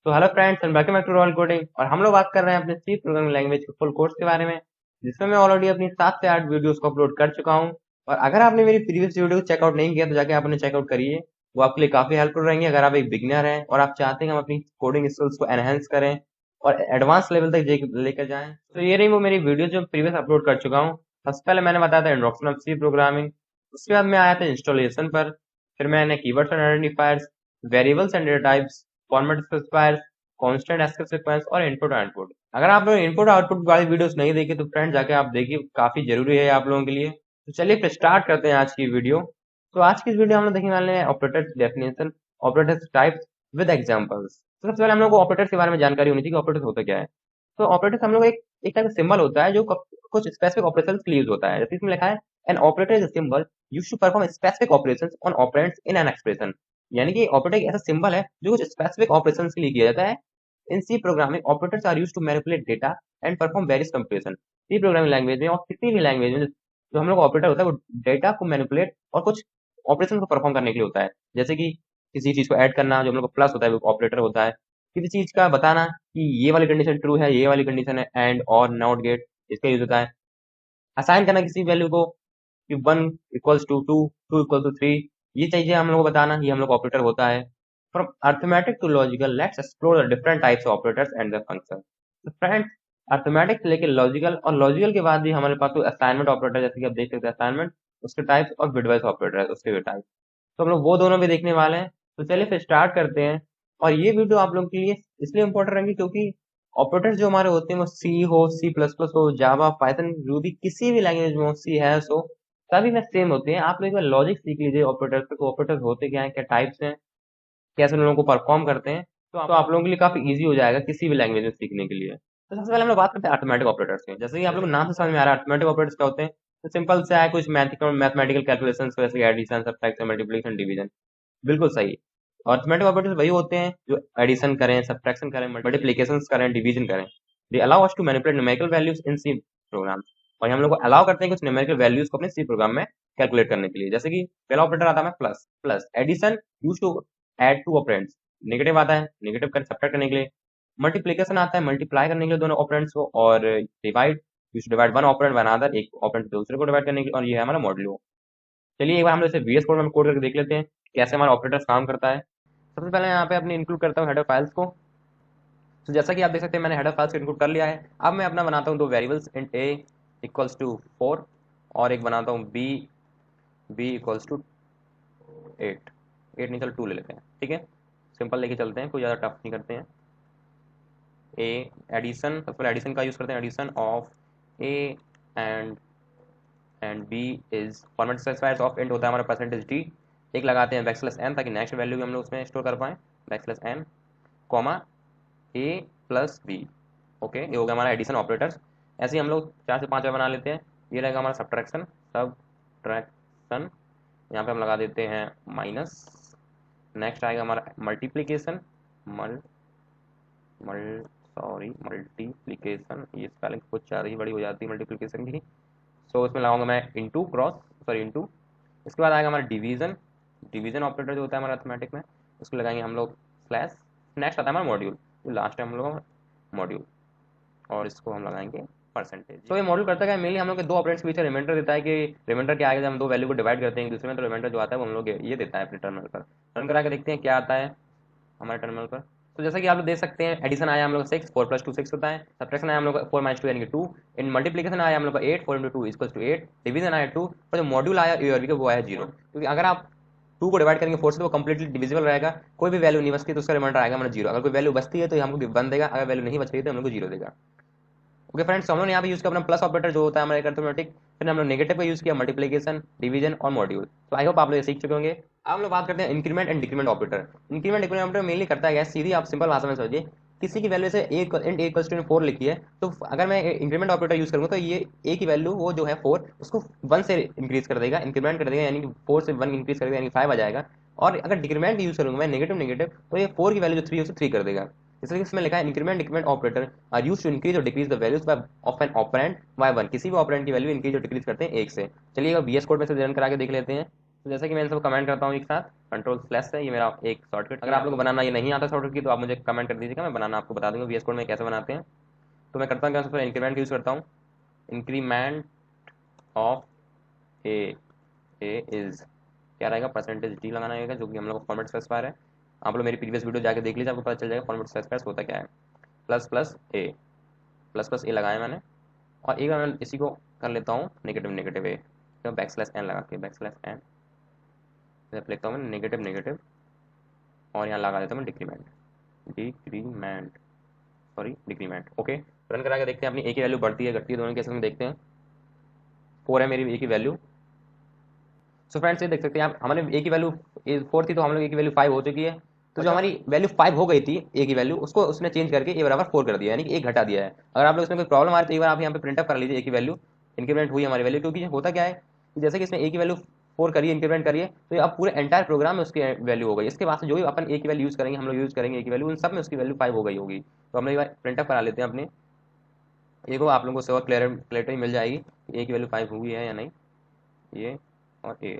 तो hello friends and welcome back to royal coding. और हम लोग बात कर रहे हैं अपने सी प्रोग्रामिंग लैंग्वेज के फुल कोर्स के बारे में, जिसमें मैं ऑलरेडी अपनी 7 से 8 वीडियोस को अपलोड कर चुका हूं। और अगर आपने मेरी प्रीवियस वीडियो को चेकआउट नहीं किया तो जाके आप उन्हें चेकआउट करिए। वो आपके लिए काफी हेल्पफुल रहेंगे अगर आप एक बिगिनर हैं और आप चाहते हैं हम अपनी कोडिंग स्किल्स को एनहेंस करें और एडवांस लेवल तक लेकर जाएं। तो ये रही वो मेरी वीडियो जो प्रीवियस अपलोड कर चुका हूँ। सबसे पहले मैंने बताया था इंट्रोडक्शन ऑफ सी प्रोग्रामिंग। उसके बाद मैं आया था इंस्टॉलेशन पर। फिर मैंने keywords and identifiers, variables and data types, format specifiers, constant escape sequence और इनपुट आउटपुट। अगर आप लोग इनपुट आउटपुट वाली वीडियोस नहीं देखी तो फ्रेंड जाके आप देखिए, काफी जरूरी है आप लोगों के लिए। तो चलिए फिर स्टार्ट करते हैं आज की वीडियो। तो आज की इस वीडियो हम लोग देखने वाले हैं operators definition, operators types with examples. तो सबसे पहले हम लोग को ऑपरेटर्स के बारे में जानकारी होनी चाहिए कि ऑपरेटर्स होता क्या है। तो ऑपरेटर्स हम लोग एक टाइप का सिंबल होता है जो कुछ स्पेसिफिक ऑपरेशंस के लिए यूज होता है। जैसे इसमें लिखा है an operator is a symbol used to perform specific operations on operands in an expression. यानी कि ऑपरेटर एक ऐसा सिंबल है जो कुछ स्पेसिफिक ऑपरेशंस के लिए किया जाता है। In C programming operators are used to manipulate data and perform various computation. C programming language में और किसी भी लैंग्वेज में जो हम लोग ऑपरेटर होता है वो डेटा को मैनिपुलेट और कुछ ऑपरेशन को परफॉर्म करने के लिए होता है। जैसे कि किसी चीज को ऐड करना, जो हम लोग को प्लस होता है वो ऑपरेटर होता है। किसी चीज का बताना कि ये वाली कंडीशन ट्रू है, ये वाली कंडीशन है, एंड और नॉट गेट, इसका यूज होता है। असाइन करना किसी वैल्यू को कि 1 इक्वल्स टू 2, 2 इक्वल टू 3, ये चीजें हम लोग को बताना, ये हम लोग ऑपरेटर होता है। From arithmetic to logical, let's explore the different types of operators and their function. तो फ्रेंड्स, अर्थमेटिक से लेकर लॉजिकल, और लॉजिकल के बाद भी हमारे पास तो असाइनमेंट ऑपरेटर, जैसे कि आप देख सकते हैं असाइनमेंट, उसके टाइप्स, और बिटवाइज ऑपरेटर उसके भी टाइप्स। तो हम लोग वो दोनों भी देखने वाले हैं। तो चलिए फिर स्टार्ट करते हैं। और ये वीडियो आप लोगों के लिए इसलिए इंपॉर्टेंट रहेंगे क्योंकि ऑपरेटर्स जो हमारे होते हैं वो सी हो, सी प्लस प्लस हो, जावा, पाइथन, रूबी, किसी भी लैंग्वेज में हो, सी हैश हो, सभी में सेम होते हैं। आप लोग एक बार लॉजिक सीख लीजिए ऑपरेटर्स के, ऑपरेटर्स होते क्या हैं, क्या टाइप्स हैं, कैसे उन लोगों को परफॉर्म करते हैं। तो आप लोगों के लिए काफी ईजी हो जाएगा किसी भी लैंग्वेज में सीखने के लिए। तो सबसे पहले हम लोग बात करते हैं अर्थमेटिक ऑपरेटर्स की। जैसे कि आप लोग को नाम से समझ में आ रहा है अर्थमेटिक ऑपरेटर्स क्या होते हैं। तो सिंपल से है, कुछ मैथमेटिकल कैलकुलेशन जैसे एडिशन, सब्ट्रैक्शन, मल्टीप्लिकेशन, डिवीजन। बिल्कुल सही। अर्थमेटिक ऑपरेटर्स वही होते हैं जो एडिशन करें, सब्ट्रैक्शन करें, मल्टीप्लिकेशन करें, डिवीजन करें। They allow us to manipulate numerical values in C programs. और ये हम लोग को अलाउ करते हैं कुछ न्यूमेरिकल वैल्यूज को अपने सी प्रोग्राम में कैलकुलेट करने के लिए। जैसे कि पहला ऑपरेटर आता है plus. Plus addition use to add two operands. Negative आता है नेगेटिव कर सब्ट्रैक्ट करने के लिए। मल्टीप्लिकेशन आता है मल्टीप्लाई करने के लिए दोनों ऑपरेंड्स को। और divide use to divide one operand one other, एक ऑपरेंड दूसरे को डिवाइड करने के लिए। और ये है हमारा मॉड्यूलो। चलिए एक बार हम लोग इसे वीएस कोड में कोड करके देख लेते हैं कैसे हमारा ऑपरेटर्स काम करता है। सबसे पहले यहाँ पे अपने इंक्लूड करता हूँ हेडर फाइल्स को। तो जैसा कि आप देख सकते हैं मैंने हेडर फाइल्स को इंक्लूड कर लिया है। अब मैं अपना बनाता हूँ दो variables, int a equals to 4, और एक बनाता हूँ बी, बी इक्वल्स टू 8। 8 नहीं, चल 2 ले लेते हैं, ठीक है। सिंपल लेके चलते हैं, कोई ज़्यादा टफ नहीं करते हैं। ए एडिशन, सबसे पहले एडिशन का यूज़ करते हैं। Addition of a and b is format specifiers of int होता है हमारा परसेंटेज डी। एक लगाते हैं बैकस्लैश एन ताकि नेक्स्ट वैल्यू भी हम लोग उसमें स्टोर कर पाएँ। Backslash n comma a plus b. Okay, ये हो गया हमारा एडिशन ऑपरेटर्स। ऐसे ही हम लोग 4 से 5 बार बना लेते हैं। ये रहेगा हमारा सब्ट्रैक्शन। सब्ट्रैक्शन यहाँ पे हम लगा देते हैं माइनस। नेक्स्ट आएगा हमारा मल्टीप्लीकेशन। मल मल सॉरी मल्टीप्लीकेशन, ये स्पेलिंग कुछ ज़्यादा ही बड़ी हो जाती है मल्टीप्लीकेशन की। सो इसमें लगाऊंगा मैं इंटू, क्रॉस, सॉरी इंटू। इसके बाद आएगा हमारा डिवीजन। डिवीजन ऑपरेटर जो होता है हमारा अर्थमेटिक में, उसको लगाएंगे हम लोग स्लैश। नेक्स्ट आता है हमारा मॉड्यूल, जो लास्ट टाइम हम लोग मॉड्यूल, और इसको हम लगाएंगे परसेंटेज। तो ये मॉड्यूल करता है मेनली हम लोग के दो ऑपरेंड्स के बीच रिमाइंडर देता है कि रिमाइंडर क्या आएगा जब हम दो वैल्यू को डिवाइड करते हैं एक दूसरे में। तो रिमाइंडर जो आता है वो हम लोग ये देता है अपने टर्मिनल पर। रन करा के देखते हैं क्या आता है हमारे टर्मिनल पर। तो जैसा कि आप लोग देख सकते हैं एडिशन आया हम लोग 6, 4 प्लस 2 6 होता है। सब्ट्रैक्शन आया हम लोग 4 माइनस 2 यानी कि 2। इन मल्टीप्लिकेशन आया हम लोग 8, 4 इंटू 2 इक्वल्स टू 8। डिवीजन आया 2, और जो मॉड्यूल आया ए और बी का वो आया 0। क्योंकि अगर आप 2 को डिवाइड करेंगे 4 से तो वो कंप्लीटली डिविजिबल रहेगा। कोई भी वैल्यू नहीं बचती तो उसका रिमाइंडर आएगा हमारा 0। अगर कोई वैल्यू बचती है तो हमको 1 देगा, अगर वैल्यू नहीं बच रही तो हम लोग को 0 देगा। ओके फ्रेंड्स, हम लोग यहाँ पे यूज किया अपना प्लस ऑपरेटर जो होता है हमारे अर्थमेटिक। फिर हम लोग नेगेटिव का यूज किया मल्टीप्लिकेशन, डिवीजन और मॉड्यूल। तो आई होप आप लोग ये सीख चुके होंगे। अब हम लोग बात करते हैं increment and decrement operator. Increment decrement operator mainly करता है सीधी, आप सिंपल भाषा में समझिए। किसी की वैल्यू से एक इंट ए इक्वल्स टू 4 लिखी है, तो अगर मैं इंक्रीमेंट ऑपरेटर यूज करूंगा तो ये ए की वैल्यू वो जो है 4 उसको 1 से इंक्रीज कर देगा, इंक्रीमेंट कर देगा, यानी कि 4 से 1 इंक्रीज कर देगा, यानी 5 आ जाएगा। और अगर डिक्रीमेंट यूज करूंगा मैं नेगेटिव नेगेटिव, तो ये 4 की वैल्यू जो 3 है उसे 3 कर देगा। इसलिए इसमें लिखा है increment decrement operator are used to increase or decrease the values of an operand by 1। किसी भी ऑपरेंड की वैल्यू इंक्रीज और डिक्रीज करते हैं 1 से। चलिए अब बीएस कोड में से रन करा के देख लेते हैं। तो जैसे कि मैं इन सब कमेंट करता हूँ एक साथ, कंट्रोल स्लैश है, ये मेरा एक शॉर्टकट। अगर आप लोग को बनाना ये नहीं आता शॉर्टकट की तो आप मुझे कमेंट कर दीजिएगा, मैं बनाना आपको बता दूंगा वीएस कोड में कैसे बनाते हैं। तो मैं करता हूँ क्या, सबसे पहले इंक्रीमेंट यूज़ करता हूँ। Increment of A, A is क्या रहेगा, परसेंटेज डी लगाना रहेगा, जो कि हम लोग का फॉर्मेट स्पेसिफायर है। आप लोग मेरी प्रीवियस वीडियो जाके देख लीजिए, आपको पता चल जाएगा फॉर्मेट स्पेसिफायर होता क्या है। प्लस प्लस ए, प्लस प्लस ए लगाया मैंने। और एक बार मैं इसी को कर लेता हूँ नेगेटिव नेगेटिव ए, तो बैक स्लैश एन लगा के, बैक स्लैश एन लिखता हूँ मैं नेगेटिव नेगेटिव, और यहाँ लगा देता हूँ decrement, decrement, sorry decrement. Okay, run करा के देखते हैं अपनी ए की वैल्यू बढ़ती है घटती है दोनों केसेस में, देखते हैं। 4 है मेरी ए की वैल्यू। सो फ्रेंड्स ये देख सकते हैं आप, हमारे ए की वैल्यू 4 थी तो हम लोग ए की वैल्यू 5 हो चुकी है। तो जो हमारी वैल्यू 5 हो गई थी ए की वैल्यू, उसको उसने चेंज करके ए बराबर 4 कर दिया, यानी कि एक घटा दिया है। अगर आप लोग इसमें कोई प्रॉब्लम आ रही है तो एक बार आप यहाँ पे प्रिंट अप कर लीजिए ए की वैल्यू, इंक्रीमेंट हुई हमारी वैल्यू। क्योंकि होता क्या है कि जैसे कि इसमें ए की वैल्यू 4 करिए, इंक्रीमेंट करिए, तो अब पूरे एंटायर प्रोग्राम में उसकी वैल्यू हो गई। इसके बाद से जो भी अपन ए की वैल्यू यूज़ करेंगे, हम लोग यूज़ करेंगे ए की वैल्यू, उन सब में उसकी वैल्यू 5 हो गई होगी। तो हम लोग एक बार प्रिंट अप करा लेते हैं अपने ए को, आप लोगों को और क्लैरिटी मिल जाएगी कि ए की वैल्यू 5 हुई है या नहीं, ये और ए।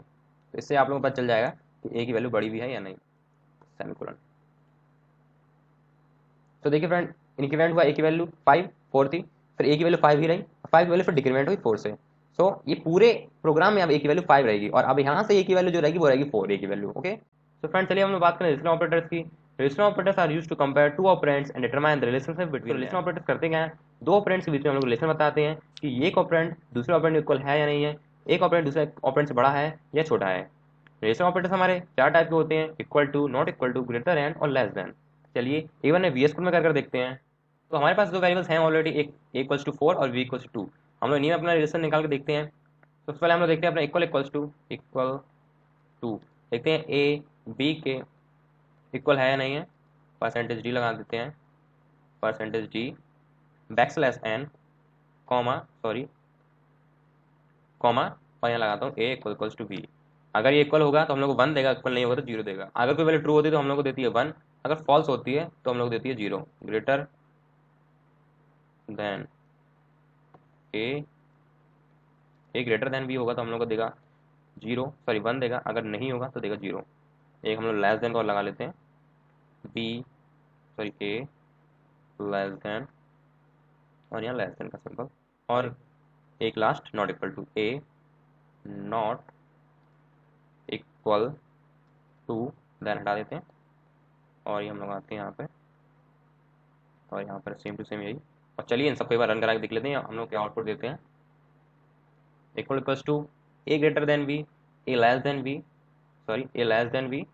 तो इससे आप लोगों को पता चल जाएगा कि ए की वैल्यू बड़ी भी है या नहीं, सेमीकोलन। तो देखिए फ्रेंड, इंक्रीमेंट हुआ ए की वैल्यू 5, 4 थी, फिर ए की वैल्यू 5 ही रही, 5 की वैल्यू फिर डिक्रीमेंट हुई 4 से। सो ये पूरे प्रोग्राम में अब ए की वैल्यू 5 रहेगी, और अब यहाँ से ए की वैल्यू जो रहेगी वो रहेगी 4 ए की वैल्यू। ओके, तो फ्रेंड चलिए हम लोग बात करें रिलेशनल ऑपरेटर्स की। Relational operators are used to compare two operands and determine the relationship between. Relational operators करते क्या है, दो ऑपरेंड्स के बीच में हम लोग रिलेशन बताते हैं कि ये एक ऑपरेंड दूसरे ऑपरेंड इक्वल है या नहीं है, एक ऑपरेंड दूसरे ऑपरेंड से बड़ा है या छोटा है। रिलेशनल ऑपरेटर्स हमारे 4 टाइप के होते हैं, equal to, not equal to, greater than और लेस देन। चलिए एक बार वीएस कोड में कर देखते हैं। तो हमारे पास दो वेरिएबल्स हैं ऑलरेडी, एक इक्वल्स टू 4 और वी इक्वल्स टू 2। हम लोग इन्हीं में अपना रिलेशन निकाल के देखते हैं। सबसे पहले हम लोग देखते हैं अपना इक्वल टू, देखते हैं ए बी के इक्वल है या नहीं है, परसेंटेज डी लगा देते हैं, percentage d backslash n comma, sorry comma, और यहाँ लगाता हूँ ए इक्वल्स टू बी। अगर ये इक्वल होगा तो हम लोग को 1 देगा, इक्वल नहीं होगा तो 0 देगा। अगर कोई वैल्यू ट्रू होती है तो हम लोग को देती है 1, अगर फॉल्स होती है तो हम लोग को देती है 0। ग्रेटर देन ए ग्रेटर देन बी होगा तो हम लोग को देगा 0, सॉरी 1 देगा, अगर नहीं होगा तो देगा 0। एक हम लोग लेस देन को लगा लेते हैं, b sorry a less than, और यहाँ लेस देन का सिंबल, और एक last not equal to, a not equal to, then हटा देते हैं, और ये हम लोग आते हैं यहाँ पे, और यहाँ पर सेम टू सेम यही। और चलिए इन सबको एक बार रन करा के देख लेते हैं हम लोग क्या आउटपुट देते हैं। Equals to a greater than b, a less than b, sorry a less than b,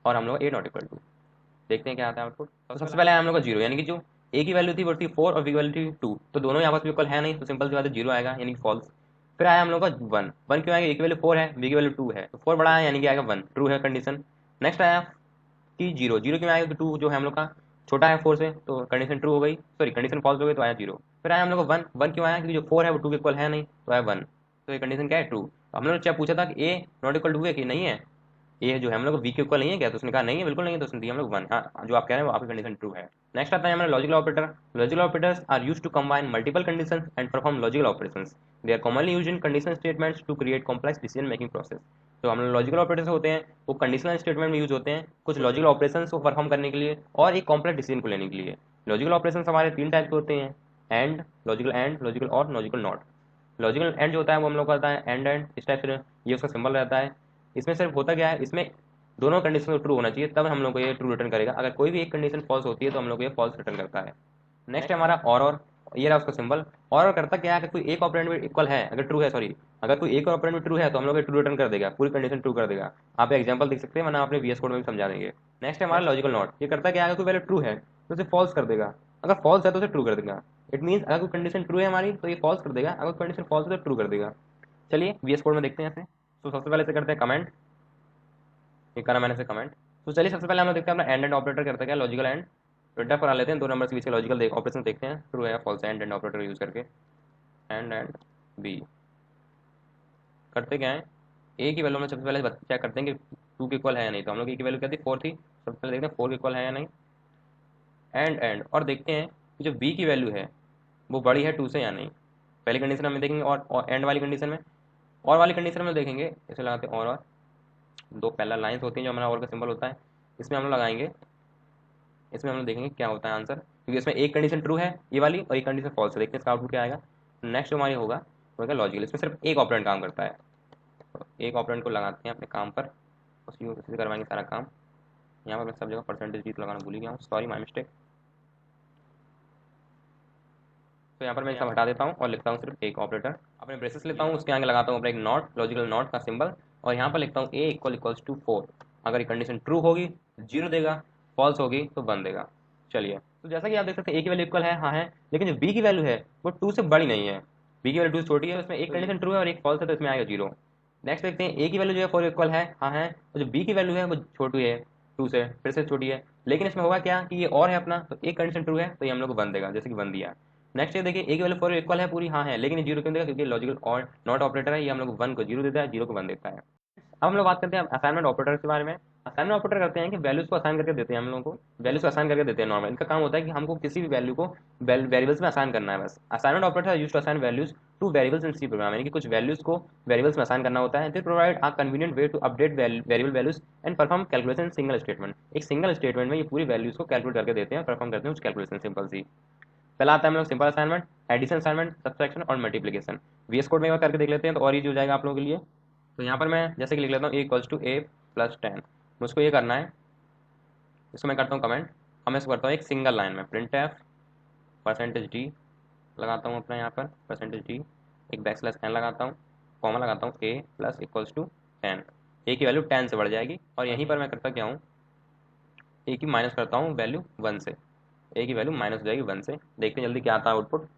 और हम लोग ए नॉट इक्वल टू। देखते हैं क्या आता है आउटपुट। तो सबसे पहले हम लोग का 0, यानी कि जो ए की वैल्यू थी वो थी 4 और बी की वैल्यू थी 2, तो दोनों ही आपस में इक्वल है नहीं, तो सिंपल सी बात है 0 आएगा, यानी कि फॉल्स। फिर आया हम लोग का 1, 1 क्यों आएगा, ए की वैल्यू 4 है, बी की वैल्यू 2 है, तो 4 बड़ा है यानी कि आएगा 1, ट्रू है कंडीशन। नेक्स्ट आया कि 0, 0 क्यों आएगा, 2 जो है हम लोग का छोटा है 4 से, तो कंडीशन ट्रू हो गई, सॉरी कंडीशन फॉल्स हो गई, तो आया 0। फिर आया हम लोग का 1, 1 क्यों आया, क्योंकि जो 4 है वो 2 के इक्वल है नहीं, तो आया 1, तो ये कंडीशन क्या है, ट्रू। हम लोग ने क्या पूछा था कि ए नॉट इक्वल टू है कि नहीं है, ये जो है हम लोग वी के इक्वल नहीं है क्या, तो उसने कहा नहीं है, बिल्कुल नहीं है, तो उसने दिया हम लोग 1। हाँ, जो आप कह रहे हैं वो आपकी कंडीशन ट्रू है। नेक्स्ट आता है हमारा logical operator. Logical operators are used to combine multiple conditions and perform logical operations. They are commonly used in condition statements to create complex decision making process. जो हम लोग लॉजिकल ऑपरेटर्स होते हैं वो कंडीशनल स्टेटमेंट में use होते हैं कुछ लॉजिकल ऑपरेशंस को परफॉर्म करने के लिए और एक कॉम्प्लेक्स डिसीजन को लेने के लिए। लॉजिकल ऑपरेशंस हमारे 3 टाइप के होते हैं, एंड, लॉजिकल और लॉजिकल नॉट। लॉजिकल एंड जो होता है वो हम लोग का होता है एंड इस टाइप से, ये उसका सिंबल रहता है। इसमें सिर्फ होता क्या है, इसमें दोनों कंडीशन ट्रू होना चाहिए, तब हम लोग को ये ट्रू रिटर्न करेगा। अगर कोई भी एक कंडीशन फॉल्स होती है तो हम लोग को ये फॉल्स रिटर्न करता है। नेक्स्ट है हमारा और ये रहा उसका सिंबल। और करता क्या है, अगर कोई एक ऑपरेंड में इक्वल है, अगर ट्रू है, सॉरी अगर कोई एक ऑपरेंड में ट्रू है तो हम लोग ये ट्रू रिटर्न कर देगा, पूरी कंडीशन ट्रू कर देगा। आप एग्जांपल देख सकते हैं, वरना आपने वीएस कोड में भी समझा देंगे। नेक्स्ट है हमारा लॉजिकल नॉट। ये करता क्या है, अगर कोई वैल्यू ट्रू है तो उसे फॉल्स कर देगा, अगर फॉल्स है तो उसे ट्रू कर देगा। इट मीन्स अगर कोई कंडीशन ट्रू है हमारी तो ये फॉल्स कर देगा, अगर कंडीशन फॉल्स है तो ट्रू कर देगा। चलिए वीएस कोड में देखते हैं ऐसे। तो सबसे पहले से करते हैं कमेंट, ये करा मैंने से कमेंट। तो चलिए सबसे पहले हम लोग देखते हैं अपना एंड ऑपरेटर करता है क्या, लॉजिकल एंड। प्रिंट करा लेते हैं, दो नंबर के बीच के लॉजिकल ऑपरेशन देखते हैं, ट्रू है या फॉल्स है, एंड ऑपरेटर यूज करके। एंड बी करते क्या है, ए की वैल्यू में सबसे पहले चेक करते हैं कि 2 के इक्वल है या नहीं। तो हम लोग ए की वैल्यू क्या थी, 4 थी, सबसे पहले देखते हैं 4 के इक्वल है या नहीं। एंड और देखते हैं कि जो बी की वैल्यू है वो बड़ी है 2 से या नहीं। पहली कंडीशन हमें देखेंगे और एंड वाली कंडीशन में, और वाली कंडीशन में देखेंगे, इसे लगाते हैं और दो पैरेलल लाइंस होती हैं जो हमारा और का सिंबल होता है, इसमें हम लोग लगाएंगे, इसमें हम लोग देखेंगे क्या होता है आंसर, क्योंकि इसमें एक कंडीशन ट्रू है ये वाली और एक कंडीशन फॉल्स है। देखते हैं इसका आउटपुट क्या आएगा। नेक्स्ट हमारी होगा तो लॉजिकल, इसमें सिर्फ एक ऑपरेंड काम करता है, तो एक ऑपरेंड को लगाते हैं अपने काम पर, उसी को किसी से करवाएंगे सारा काम। यहाँ पर मैं सब जगह परसेंटेज जीत लगाना भूल गया हूँ, सॉरी माय मिस्टेक। तो यहाँ पर मैं इसका हटा देता हूँ और लिखता हूँ सिर्फ एक ऑपरेटर। अपने ब्रेसेस लेता हूँ, उसके आगे लगाता हूँ अपना एक नॉट, लॉजिकल नॉट का सिंबल, और यहाँ पर लिखता हूँ ए इक्वल्स टू 4। अगर ये कंडीशन ट्रू होगी तो 0 देगा, फॉल्स होगी तो 1 देगा। चलिए, तो जैसा कि आप देख सकते हैं ए की वैल्यू इक्वल है, हाँ है, लेकिन जो बी की वैल्यू है वो 2 से बड़ी नहीं है। बी की वैल्यू 2 से छोटी है, उसमें एक कंडीशन ट्रू है और एक फॉल्स है, तो इसमें आएगा 0। नेक्स्ट देखते हैं ए की वैल्यू जो है 4 इक्वल है, हाँ है, और जो बी की वैल्यू है वो छोटी है, 2 से फिर से छोटी है, लेकिन इसमें होगा क्या कि ये और है अपना, तो एक कंडीशन ट्रू है तो ये हम लोग को 1 देगा, जैसे कि 1 दिया। नेक्स्ट ये देखिए ए की वैल्यू 4 इक्वल है पूरी, हाँ है, लेकिन ये 0 क्यों देगा, क्योंकि लॉजिकल और नॉट ऑपरेटर है, ये हम लोग 1 को 0 देता है, 0 को 1 देता है। अब हम लोग बात करते हैं असाइनमेंट ऑपरेटर के बारे में। असाइनमेंट ऑपरेटर करते हैं कि वैल्यूज को असाइन करके देते हैं, हम लोगों को वैल्यूज को असाइन करके देते हैं। नॉर्मल इनका काम होता है कि हमको किसी भी वैल्यू को वेरिएबल्स में असाइन करना है बस। Assignment operator used to assign values to variables in C program, यानी कि कुछ वैल्यूज को वेरिएबल्स में असाइन करना होता है। They provide a convenient way to update variable values and perform calculation in single statement. एक सिंगल स्टेटमेंट में ये पूरी वैल्यूज को कैलकुलेट करके देते हैं, परफॉर्म करते हैं उस कैलकुलेशन सिंपल सी। पहला आता है हम लोग simple assignment, addition assignment, subtraction और मल्टीप्लिकेशन। वीएस कोड में एक बार करके देख लेते हैं तो और इजी हो जाएगा आप लोगों के लिए। तो यहाँ पर मैं जैसे कि लिख लेता हूँ a+a+10, मुझको ये करना है, इसको मैं करता हूँ कमेंट। अब मैं इसको करता हूँ एक सिंगल लाइन में प्रिंट एफ %d लगाता हूँ अपना यहाँ पर %d, एक \n लगाता हूँ, कॉमा लगाता हूँ a+=10। a की वैल्यू 10 से बढ़ जाएगी, और यहीं पर मैं करता क्या हूँ, a की माइनस करता हूँ वैल्यू 1 से, a की वैल्यू माइनस हो जाएगी 1 से। देखते हैं जल्दी क्या आता है आउटपुट।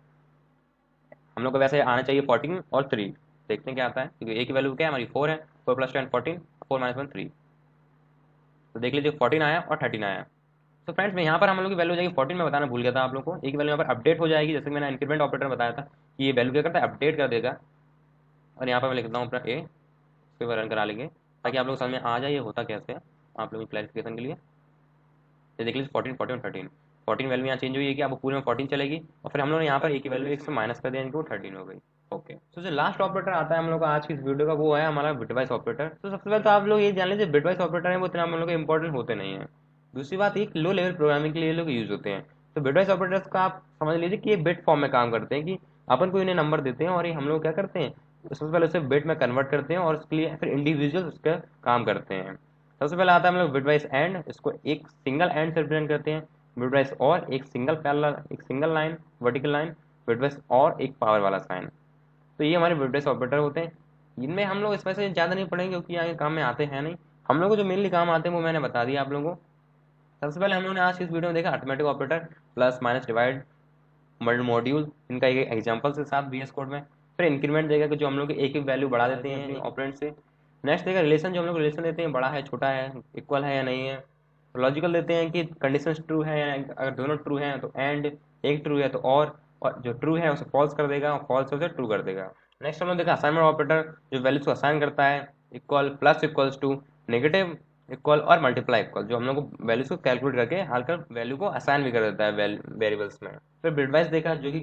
हम लोग को वैसे आना चाहिए 14 और 3, देखते हैं क्या आता है, क्योंकि a की वैल्यू क्या है हमारी 4 है, 4 + 10 14, 4 - 1 3। तो देख लीजिए 14 आया और 13 आया। तो फ्रेंड्स, मैं यहाँ पर हम लोग की वैल्यू हो जाएगी 14, में बताना भूल गया था आप लोग को। एक वैल्यू यहाँ पर अपडेट हो जाएगी, जैसे कि मैंने इंक्रीमेंट ऑपरेटर बताया था कि ये वैल्यू क्या करता है, अपडेट कर देगा। और यहाँ पर मैं लिखता हूँ अपना ए, इसको रन करा लेंगे ताकि आप लोग समझ में आ जाए ये होता कैसे है, आप लोगों की क्लैरिफिकेशन के लिए। ये देख लीजिए 14, 14 और 13, 14 वैल्यू यहाँ चेंज हुई है कि अब पूरे में 14 चलेगी, और फिर हम लोग ने यहाँ पर ए की वैल्यू 1 से माइनस कर दिया, इनको 13 हो गई। ओके, तो जो लास्ट ऑपरेटर आता है हम लोग का आज की इस वीडियो का, वो है हमारा बिटवाइस ऑपरेटर। तो सबसे पहले तो आप लोग ये जान लीजिए बिटवाइस ऑपरेटर है वो इतना हम लोग के इंपॉर्टेंट होते नहीं है। दूसरी बात, एक लो लेवल प्रोग्रामिंग के लिए लोग यूज होते हैं। तो बिटवाइस ऑपरेटर्स का आप समझ लीजिए कि ये बिट फॉर्म में काम करते हैं, कि अपन को इन्हें नंबर देते हैं और ये हम लोग क्या करते हैं, सबसे पहले उसे बिट में कन्वर्ट करते हैं और उसके लिए फिर इंडिविजुअल उसका काम करते हैं। सबसे पहले आता है हम लोग बिटवाइस एंड, इसको एक सिंगल एंड से रिप्रेजेंट करते हैं। बिटवाइस और एक सिंगल पैरेलल, एक single line vertical line, bitwise और एक पावर वाला साइन। तो ये हमारे बिटवाइस ऑपरेटर होते हैं। इनमें हम लोग इसमें से ज़्यादा नहीं पढ़ेंगे क्योंकि आगे काम में आते हैं नहीं। हम लोग को जो मेनली काम आते हैं वो मैंने बता दिया आप लोगों को। सबसे पहले हम लोगों ने आज की इस वीडियो में देखा arithmetic operator, plus minus divide module, इनका एक एग्जाम्पल के साथ VS कोड में। फिर इंक्रीमेंट देगा कि जो हम लोग एक एक वैल्यू बढ़ा देते हैं ऑपरेंड से। नेक्स्ट देगा रिलेशन, जो हम लोग रिलेशन देते हैं बड़ा है छोटा है, इक्वल है या नहीं है। लॉजिकल देते हैं कि कंडीशन ट्रू है या अगर दोनों ट्रू हैं तो एंड, एक ट्रू है तो और जो ट्रू है उसे फॉल्स कर देगा और फॉल्स है उसे ट्रू कर देगा। नेक्स्ट हम लोग देखा असाइनमेंट ऑपरेटर, जो वैल्यूज को असाइन करता है, equal, plus equals to, negative, equal और मल्टीप्लाई इक्वल, जो हम लोग को वैल्यूज को कैलकुलेट करके हालकर वैल्यू को असाइन भी कर देता है वेरिएबल्स में। फिर बिटवाइस देखा, जो कि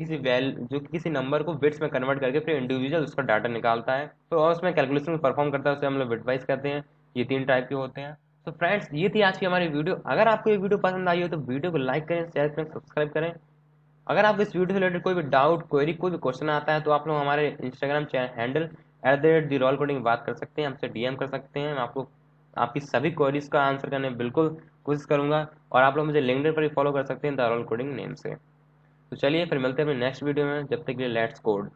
किसी नंबर को बिट्स में कन्वर्ट करके फिर इंडिविजुअल उसका डाटा निकालता है, तो और उसमें कैलकुलेशन परफॉर्म करता है, उसे हम लोग बिटवाइस कहते हैं। ये 3 टाइप के होते हैं। तो फ्रेंड्स, ये थी आज की हमारी वीडियो। अगर आपको ये वीडियो पसंद आई हो तो वीडियो को लाइक करें, शेयर करें, सब्सक्राइब करें। अगर आपको इस वीडियो से रिलेटेड कोई भी डाउट, क्वेरी, कोई भी क्वेश्चन आता है तो आप लोग हमारे इंस्टाग्राम हैंडल @therollcoding बात कर सकते हैं, हमसे DM कर सकते हैं। मैं आपको आपकी सभी क्वेरीज का आंसर करने बिल्कुल कोशिश करूंगा। और आप लोग मुझे लिंक्डइन पर भी फॉलो कर सकते हैं द रोल कोडिंग नेम से। तो चलिए फिर मिलते हैं अपने नेक्स्ट वीडियो में, जब तक के लिए लेट्स कोड।